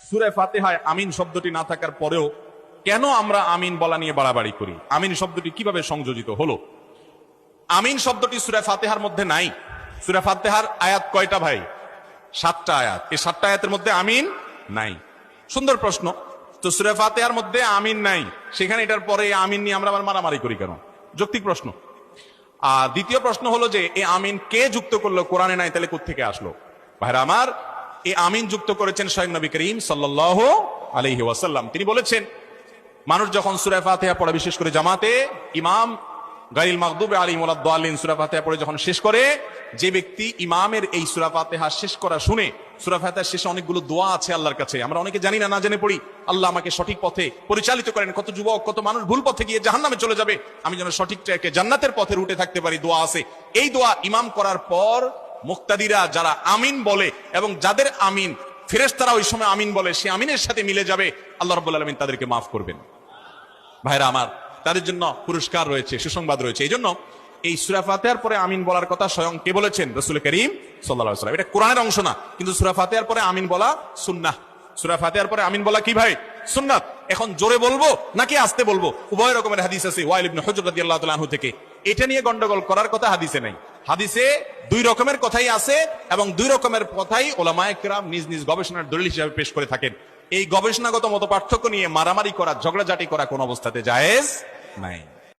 সূরা ফাতিহায় আমিন শব্দটি না থাকার পরেও কেন আমরা আমিন বলা নিয়ে বাড়াবাড়ি করি? আমিন শব্দটি কিভাবে সংযোজিত হলো? আমিন শব্দটি সূরা ফাতিহার মধ্যে নাই। সূরা ফাতিহার আয়াত কয়টা ভাই? 7টা আয়াত। এই 7টা আয়াতের মধ্যে আমিন নাই। সুন্দর প্রশ্ন। তো সূরা ফাতিহার মধ্যে আমিন নাই, সেখানে এটার পরে আমিন নিয়ে আমরা আবার মারামারি করি কেন? যৌক্তিক প্রশ্ন। দ্বিতীয় প্রশ্ন হলো যে এই আমিন কে যুক্ত করলো? কোরআনে নাই, তাহলে কোত্থেকে আসলো? ভাইরা আমার, এই আমিন যুক্ত করেছেন স্বয়ং নবী করিম সাল্লাল্লাহু আলাইহি ওয়াসাল্লাম। তিনি বলেছেন, মানুষ যখন সূরা ফাতিহা পড়ে, বিশেষ করে জামাতে ইমাম গায়রিল মাগদুবি আলাইহিম ওয়ালাদ দাল্লিন সূরা ফাতিহা পড়ে যখন শেষ করে, যে ব্যক্তি ইমামের এই সূরা ফাতিহা শেষ করা শুনে, সূরা ফাতিহার শেষে অনেকগুলো দোয়া আছে আল্লাহর কাছে, আমরা অনেকে জানি না, না জেনে পড়ি। আল্লাহ আমাকে সঠিক পথে পরিচালিত করেন। কত যুবক, কত মানুষ ভুল পথে গিয়ে জাহান্নামে চলে যাবে, আমি যেন সঠিক ট্র্যাকে জান্নাতের পথে রুটে থাকতে পারি, দোয়া আছে। এই দোয়া ইমাম করার পর মুক্তাদিরা যারা আমিন বলে এবং যাদের আমিন ফেরেশতারা ওই সময় আমিন বলে, সে আমিনের সাথে মিলে যাবে, আল্লাহ রাব্বুল আলামিন তাদেরকে মাফ করবেন। ভাইরা আমার, তাদের জন্য পুরস্কার রয়েছে, সুসংবাদ রয়েছে। এই জন্য এই সূরা ফাতিহার পরে আমিন বলার কথা স্বয়ং কে বলেছেন? রাসূল করিম সাল্লাল্লাহু আলাইহি ওয়াসাল্লাম। এটা কোরআনের অংশ না, কিন্তু সূরা ফাতিহার পরে আমিন বলা সুন্নাহ। সূরা ফাতিহার পরে আমিন বলা কি ভাই? সুন্নাত। এখন জোরে বলবো নাকি আস্তে বলবো? উভয় রকমের হাদিস আছে ওয়াইল ইবনে হুজর রাদিয়াল্লাহু তাআলা আনহু থেকে। এটা নিয়ে গন্ডগোল করার কথা হাদিসে নাই। হাদিসে দুই রকমের কথাই আছে এবং দুই রকমের কথাই উলামায়ে কেরাম নিজ নিজ গবেষণার দলিল হিসেবে পেশ করে থাকেন। এই গবেষণাগত মত পার্থক্য নিয়ে মারামারি করা, ঝগড়াঝাটি করা কোন অবস্থাতে জায়েজ নাই।